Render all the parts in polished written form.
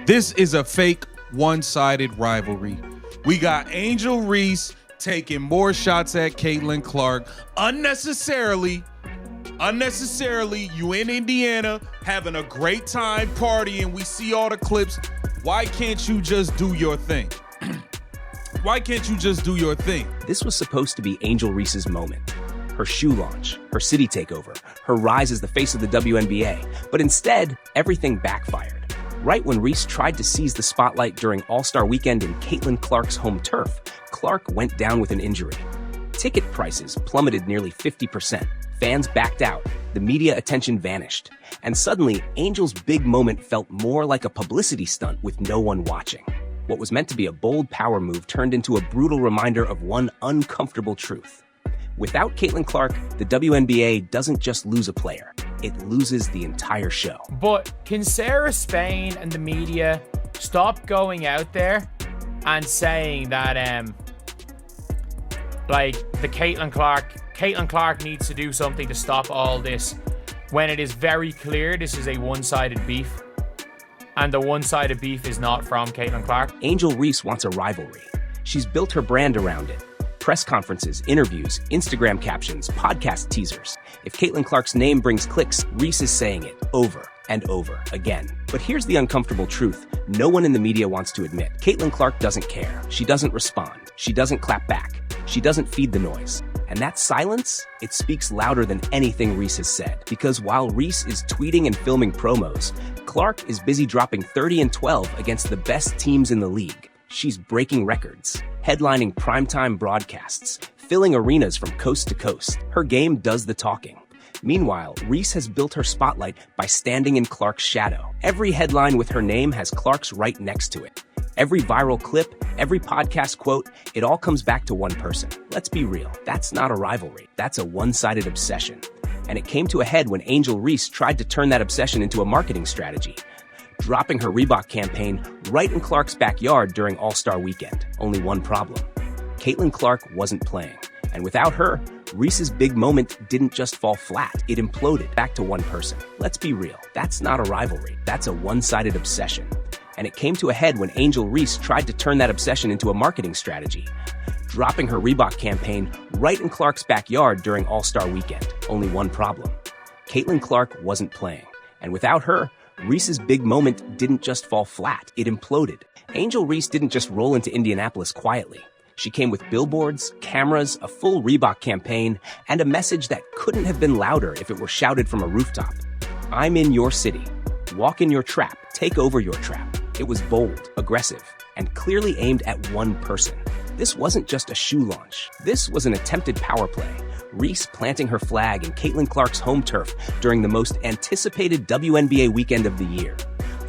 This is a fake one-sided rivalry. We got Angel Reese taking more shots at Caitlin Clark unnecessarily. You in Indiana having a great time partying. We see all the clips. Why can't you just do your thing? Why can't you just do your thing? This was supposed to be Angel Reese's moment. Her shoe launch, her city takeover, her rise as the face of the WNBA. But instead, everything backfired. Right when Reese tried to seize the spotlight during All-Star Weekend in Caitlin Clark's home turf, Clark went down with an injury. Ticket prices plummeted nearly 50%. Fans backed out. The media attention vanished. And suddenly, Angel's big moment felt more like a publicity stunt with no one watching. What was meant to be a bold power move turned into a brutal reminder of one uncomfortable truth. Without Caitlin Clark, the WNBA doesn't just lose a player. It loses the entire show. But can Sarah Spain and the media stop going out there and saying that, the Caitlin Clark needs to do something to stop all this, when it is very clear this is a one-sided beef, and the one-sided beef is not from Caitlin Clark? Angel Reese wants a rivalry. She's built her brand around it. Press conferences, interviews, Instagram captions, podcast teasers. If Caitlin Clark's name brings clicks, Reese is saying it over and over again. But here's the uncomfortable truth no one in the media wants to admit. Caitlin Clark doesn't care. She doesn't respond. She doesn't clap back. She doesn't feed the noise. And that silence, it speaks louder than anything Reese has said. Because while Reese is tweeting and filming promos, Clark is busy dropping 30 and 12 against the best teams in the league. She's breaking records, headlining primetime broadcasts, filling arenas from coast to coast. Her game does the talking. Meanwhile, Reese has built her spotlight by standing in Clark's shadow. Every headline with her name has Clark's right next to it. Every viral clip, every podcast quote, it all comes back to one person. Let's be real, that's not a rivalry. That's a one-sided obsession. And it came to a head when Angel Reese tried to turn that obsession into a marketing strategy, dropping her Reebok campaign right in Clark's backyard during All-Star Weekend. Only one problem. Caitlin Clark wasn't playing. And without her, Reese's big moment didn't just fall flat. It imploded back to one person. Let's be real. That's not a rivalry. That's a one-sided obsession. And it came to a head when Angel Reese tried to turn that obsession into a marketing strategy, dropping her Reebok campaign right in Clark's backyard during All-Star Weekend. Only one problem. Caitlin Clark wasn't playing. And without her, Reese's big moment didn't just fall flat. It imploded. Angel Reese didn't just roll into Indianapolis quietly. She came with billboards, cameras, a full Reebok campaign, and a message that couldn't have been louder if it were shouted from a rooftop. I'm in your city. Walk in your trap. Take over your trap. It was bold, aggressive, and clearly aimed at one person. This wasn't just a shoe launch. This was an attempted power play. Reese planting her flag in Caitlin Clark's home turf during the most anticipated WNBA weekend of the year.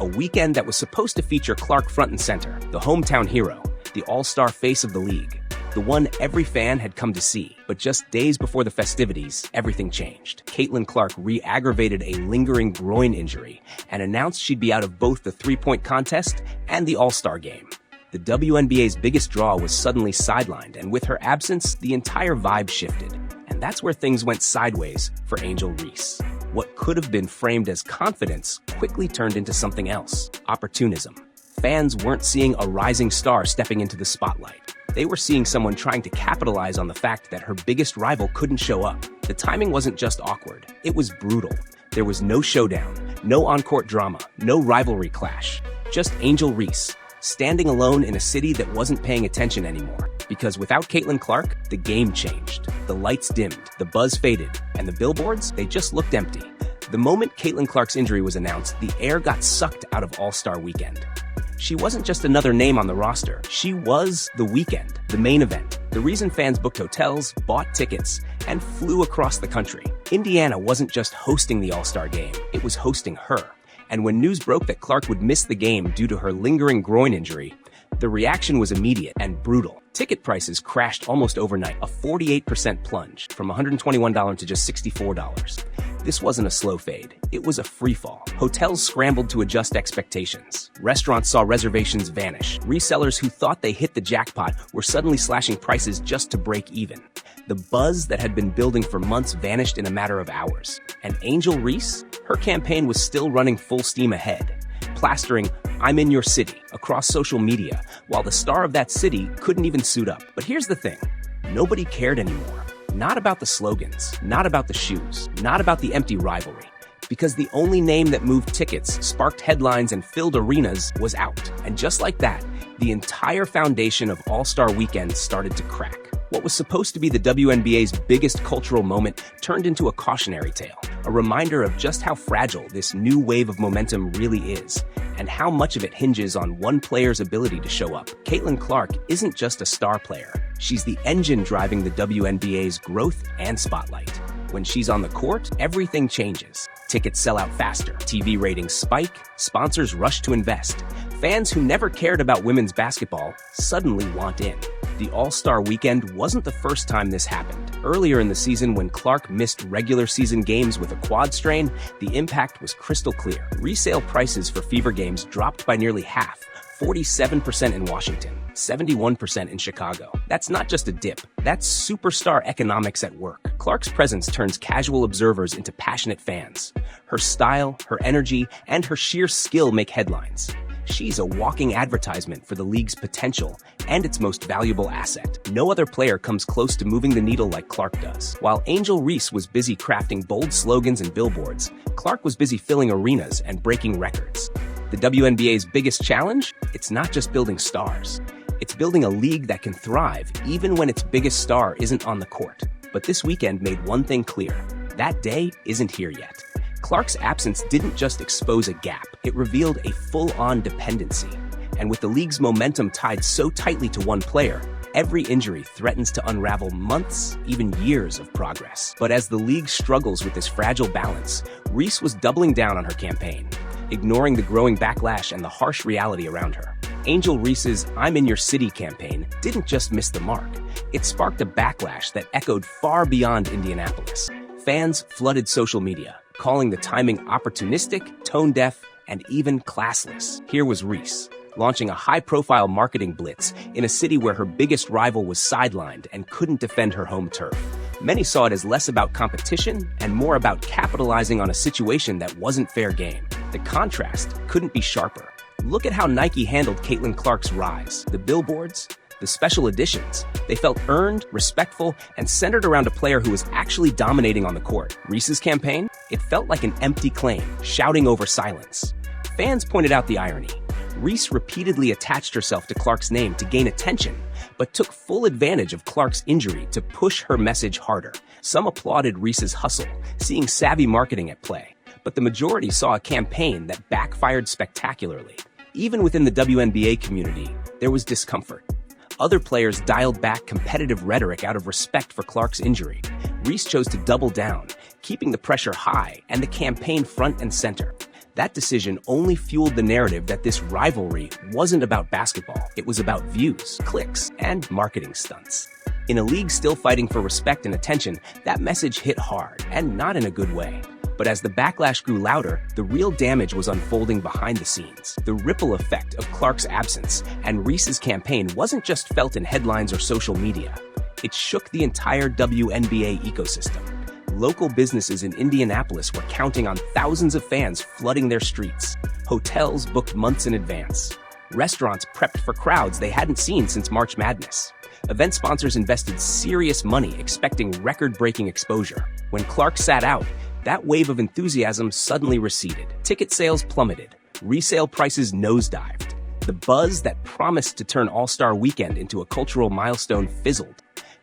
A weekend that was supposed to feature Clark front and center, the hometown hero, the all-star face of the league, the one every fan had come to see. But just days before the festivities, everything changed. Caitlin Clark re-aggravated a lingering groin injury and announced she'd be out of both the three-point contest and the All-Star Game. The WNBA's biggest draw was suddenly sidelined, and with her absence, the entire vibe shifted. And that's where things went sideways for Angel Reese. What could have been framed as confidence quickly turned into something else: opportunism. Fans weren't seeing a rising star stepping into the spotlight. They were seeing someone trying to capitalize on the fact that her biggest rival couldn't show up. The timing wasn't just awkward, it was brutal. There was no showdown, no on-court drama, no rivalry clash. Just Angel Reese, standing alone in a city that wasn't paying attention anymore. Because without Caitlin Clark, the game changed. The lights dimmed, the buzz faded, and the billboards, they just looked empty. The moment Caitlin Clark's injury was announced, the air got sucked out of All-Star Weekend. She wasn't just another name on the roster. She was the weekend, the main event, the reason fans booked hotels, bought tickets, and flew across the country. Indiana wasn't just hosting the All-Star Game, it was hosting her. And when news broke that Clark would miss the game due to her lingering groin injury, the reaction was immediate and brutal. Ticket prices crashed almost overnight, a 48% plunge, from $121 to just $64. This wasn't a slow fade, it was a free fall. Hotels scrambled to adjust expectations. Restaurants saw reservations vanish. Resellers who thought they hit the jackpot were suddenly slashing prices just to break even. The buzz that had been building for months vanished in a matter of hours. And Angel Reese? Her campaign was still running full steam ahead, plastering "I'm in your city" across social media, while the star of that city couldn't even suit up. But here's the thing. Nobody cared anymore. Not about the slogans, not about the shoes, not about the empty rivalry. Because the only name that moved tickets, sparked headlines, and filled arenas was out. And just like that, the entire foundation of All-Star Weekend started to crack. What was supposed to be the WNBA's biggest cultural moment turned into a cautionary tale, a reminder of just how fragile this new wave of momentum really is, and how much of it hinges on one player's ability to show up. Caitlin Clark isn't just a star player. She's the engine driving the WNBA's growth and spotlight. When she's on the court, everything changes. Tickets sell out faster, TV ratings spike, sponsors rush to invest. Fans who never cared about women's basketball suddenly want in. The All-Star Weekend wasn't the first time this happened. Earlier in the season, when Clark missed regular season games with a quad strain, the impact was crystal clear. Resale prices for Fever games dropped by nearly half, 47% in Washington, 71% in Chicago. That's not just a dip, that's superstar economics at work. Clark's presence turns casual observers into passionate fans. Her style, her energy, and her sheer skill make headlines. She's a walking advertisement for the league's potential and its most valuable asset. No other player comes close to moving the needle like Clark does. While Angel Reese was busy crafting bold slogans and billboards, Clark was busy filling arenas and breaking records. The WNBA's biggest challenge? It's not just building stars. It's building a league that can thrive even when its biggest star isn't on the court. But this weekend made one thing clear. That day isn't here yet. Clark's absence didn't just expose a gap, it revealed a full-on dependency. And with the league's momentum tied so tightly to one player, every injury threatens to unravel months, even years of progress. But as the league struggles with this fragile balance, Reese was doubling down on her campaign, ignoring the growing backlash and the harsh reality around her. Angel Reese's "I'm in your city" campaign didn't just miss the mark. It sparked a backlash that echoed far beyond Indianapolis. Fans flooded social media, calling the timing opportunistic, tone-deaf, and even classless. Here was Reese, launching a high-profile marketing blitz in a city where her biggest rival was sidelined and couldn't defend her home turf. Many saw it as less about competition and more about capitalizing on a situation that wasn't fair game. The contrast couldn't be sharper. Look at how Nike handled Caitlin Clark's rise. The billboards, the special editions, they felt earned, respectful, and centered around a player who was actually dominating on the court. Reese's campaign? It felt like an empty claim, shouting over silence. Fans pointed out the irony. Reese repeatedly attached herself to Clark's name to gain attention, but took full advantage of Clark's injury to push her message harder. Some applauded Reese's hustle, seeing savvy marketing at play, but the majority saw a campaign that backfired spectacularly. Even within the WNBA community, there was discomfort. Other players dialed back competitive rhetoric out of respect for Clark's injury. Reese chose to double down, keeping the pressure high and the campaign front and center. That decision only fueled the narrative that this rivalry wasn't about basketball. It was about views, clicks, and marketing stunts. In a league still fighting for respect and attention, that message hit hard, and not in a good way. But as the backlash grew louder, the real damage was unfolding behind the scenes. The ripple effect of Clark's absence and Reese's campaign wasn't just felt in headlines or social media. It shook the entire WNBA ecosystem. Local businesses in Indianapolis were counting on thousands of fans flooding their streets. Hotels booked months in advance. Restaurants prepped for crowds they hadn't seen since March Madness. Event sponsors invested serious money expecting record-breaking exposure. When Clark sat out, that wave of enthusiasm suddenly receded. Ticket sales plummeted. Resale prices nosedived. The buzz that promised to turn All-Star Weekend into a cultural milestone fizzled.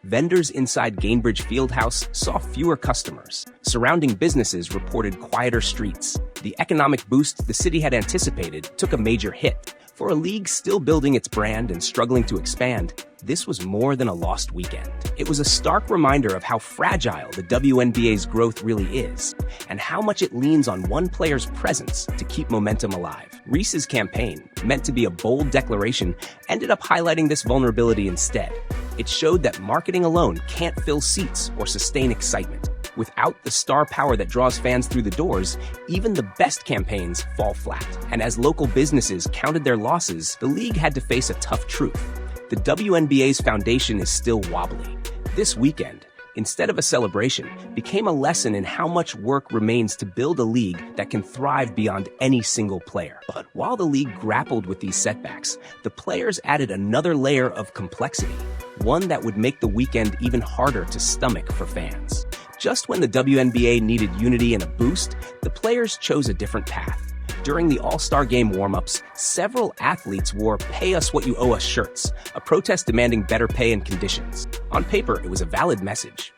Vendors inside Gainbridge Fieldhouse saw fewer customers. Surrounding businesses reported quieter streets. The economic boost the city had anticipated took a major hit. For a league still building its brand and struggling to expand, this was more than a lost weekend. It was a stark reminder of how fragile the WNBA's growth really is, and how much it leans on one player's presence to keep momentum alive. Reese's campaign, meant to be a bold declaration, ended up highlighting this vulnerability instead. It showed that marketing alone can't fill seats or sustain excitement. Without the star power that draws fans through the doors, even the best campaigns fall flat. And as local businesses counted their losses, the league had to face a tough truth. The WNBA's foundation is still wobbly. This weekend, instead of a celebration, became a lesson in how much work remains to build a league that can thrive beyond any single player. But while the league grappled with these setbacks, the players added another layer of complexity, one that would make the weekend even harder to stomach for fans. Just when the WNBA needed unity and a boost, the players chose a different path. During the All-Star Game warm-ups, several athletes wore "Pay Us What You Owe Us" shirts, a protest demanding better pay and conditions. On paper, it was a valid message.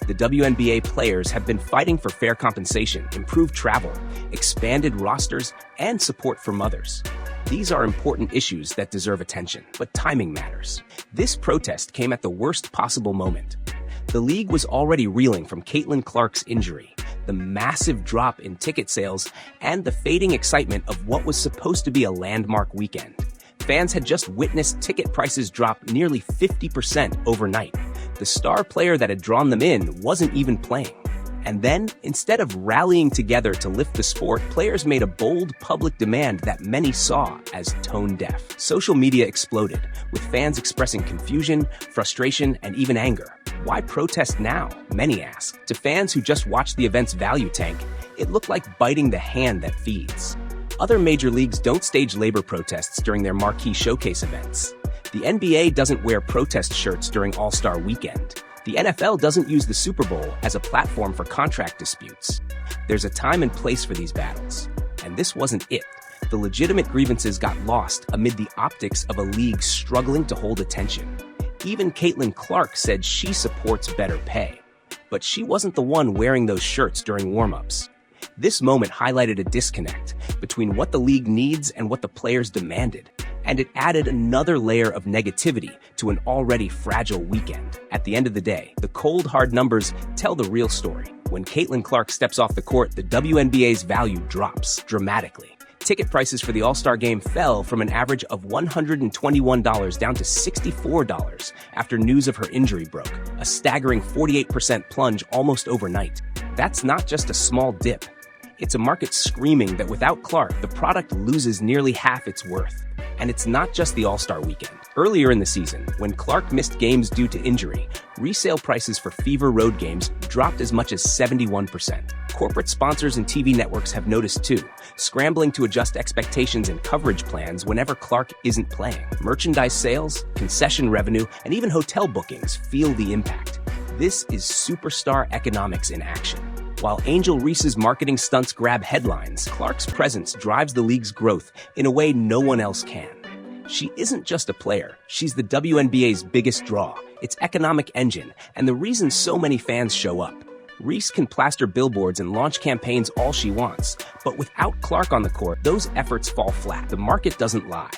The WNBA players have been fighting for fair compensation, improved travel, expanded rosters, and support for mothers. These are important issues that deserve attention, but timing matters. This protest came at the worst possible moment. The league was already reeling from Caitlin Clark's injury, the massive drop in ticket sales, and the fading excitement of what was supposed to be a landmark weekend. Fans had just witnessed ticket prices drop nearly 50% overnight. The star player that had drawn them in wasn't even playing. And then, instead of rallying together to lift the sport, players made a bold public demand that many saw as tone-deaf. Social media exploded, with fans expressing confusion, frustration, and even anger. Why protest now? Many ask. To fans who just watched the event's value tank, it looked like biting the hand that feeds. Other major leagues don't stage labor protests during their marquee showcase events. The NBA doesn't wear protest shirts during All-Star Weekend. The NFL doesn't use the Super Bowl as a platform for contract disputes. There's a time and place for these battles. And this wasn't it. The legitimate grievances got lost amid the optics of a league struggling to hold attention. Even Caitlin Clark said she supports better pay. But she wasn't the one wearing those shirts during warm-ups. This moment highlighted a disconnect between what the league needs and what the players demanded, and it added another layer of negativity to an already fragile weekend. At the end of the day, the cold, hard numbers tell the real story. When Caitlin Clark steps off the court, the WNBA's value drops dramatically. Ticket prices for the All-Star Game fell from an average of $121 down to $64 after news of her injury broke, a staggering 48% plunge almost overnight. That's not just a small dip. It's a market screaming that without Clark, the product loses nearly half its worth. And it's not just the All-Star Weekend. Earlier in the season, when Clark missed games due to injury, resale prices for Fever road games dropped as much as 71%. Corporate sponsors and TV networks have noticed too, scrambling to adjust expectations and coverage plans whenever Clark isn't playing. Merchandise sales, concession revenue, and even hotel bookings feel the impact. This is superstar economics in action. While Angel Reese's marketing stunts grab headlines, Clark's presence drives the league's growth in a way no one else can. She isn't just a player, she's the WNBA's biggest draw, its economic engine, and the reason so many fans show up. Reese can plaster billboards and launch campaigns all she wants, but without Clark on the court, those efforts fall flat. The market doesn't lie.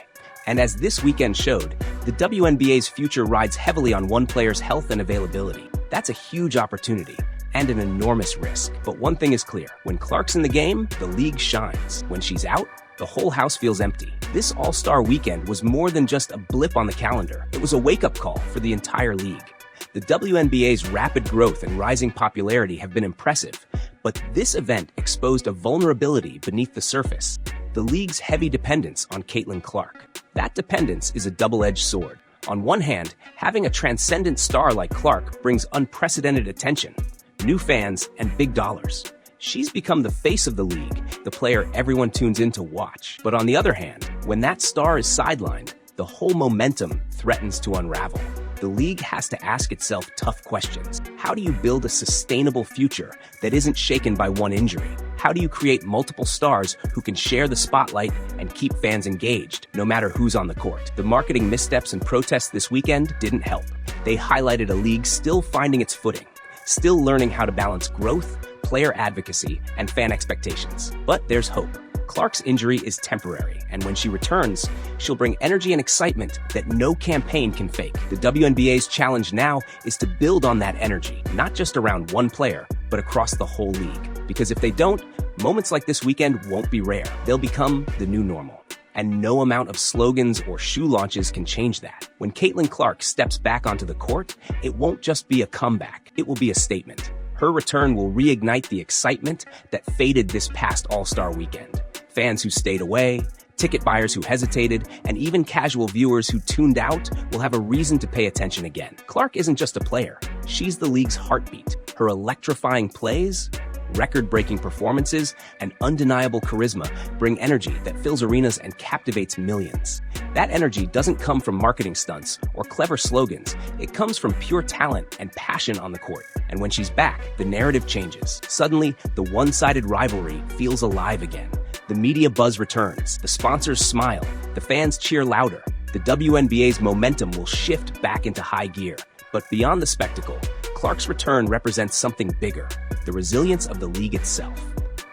And as this weekend showed, the WNBA's future rides heavily on one player's health and availability. That's a huge opportunity and an enormous risk. But one thing is clear. When Clark's in the game, the league shines. When she's out, the whole house feels empty. This All-Star Weekend was more than just a blip on the calendar. It was a wake-up call for the entire league. The WNBA's rapid growth and rising popularity have been impressive, but this event exposed a vulnerability beneath the surface: the league's heavy dependence on Caitlin Clark. That dependence is a double-edged sword. On one hand, having a transcendent star like Clark brings unprecedented attention, new fans, and big dollars. She's become the face of the league, the player everyone tunes in to watch. But on the other hand, when that star is sidelined, the whole momentum threatens to unravel. The league has to ask itself tough questions. How do you build a sustainable future that isn't shaken by one injury? How do you create multiple stars who can share the spotlight and keep fans engaged, no matter who's on the court? The marketing missteps and protests this weekend didn't help. They highlighted a league still finding its footing, still learning how to balance growth, player advocacy, and fan expectations. But there's hope. Clark's injury is temporary, and when she returns, she'll bring energy and excitement that no campaign can fake. The WNBA's challenge now is to build on that energy, not just around one player, but across the whole league. Because if they don't, moments like this weekend won't be rare. They'll become the new normal. And no amount of slogans or shoe launches can change that. When Caitlin Clark steps back onto the court, it won't just be a comeback, it will be a statement. Her return will reignite the excitement that faded this past All-Star Weekend. Fans who stayed away, ticket buyers who hesitated, and even casual viewers who tuned out will have a reason to pay attention again. Clark isn't just a player. She's the league's heartbeat. Her electrifying plays, record-breaking performances, and undeniable charisma bring energy that fills arenas and captivates millions. That energy doesn't come from marketing stunts or clever slogans. It comes from pure talent and passion on the court. And when she's back, the narrative changes. Suddenly, the one-sided rivalry feels alive again. The media buzz returns, the sponsors smile, the fans cheer louder. The WNBA's momentum will shift back into high gear. But beyond the spectacle, Clark's return represents something bigger, the resilience of the league itself.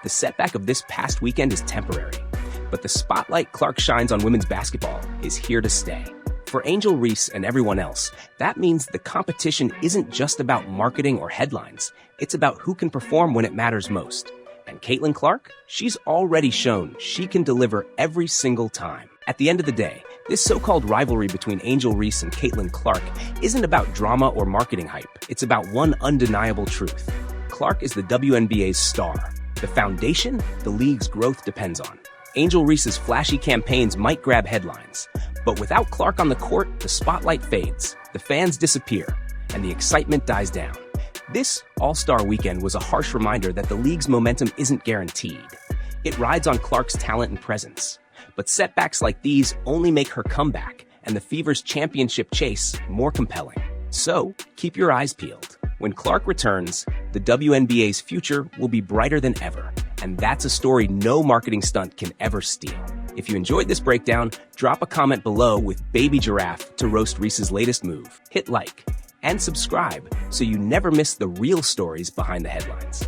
The setback of this past weekend is temporary, but the spotlight Clark shines on women's basketball is here to stay. For Angel Reese and everyone else, that means the competition isn't just about marketing or headlines. It's about who can perform when it matters most. And Caitlin Clark? She's already shown she can deliver every single time. At the end of the day, this so-called rivalry between Angel Reese and Caitlin Clark isn't about drama or marketing hype. It's about one undeniable truth. Clark is the WNBA's star, the foundation the league's growth depends on. Angel Reese's flashy campaigns might grab headlines, but without Clark on the court, the spotlight fades, the fans disappear, and the excitement dies down. This All-Star Weekend was a harsh reminder that the league's momentum isn't guaranteed. It rides on Clark's talent and presence. But setbacks like these only make her comeback and the Fever's championship chase more compelling. So, keep your eyes peeled. When Clark returns, the WNBA's future will be brighter than ever. And that's a story no marketing stunt can ever steal. If you enjoyed this breakdown, drop a comment below with Baby Giraffe to roast Reese's latest move. Hit like and subscribe so you never miss the real stories behind the headlines.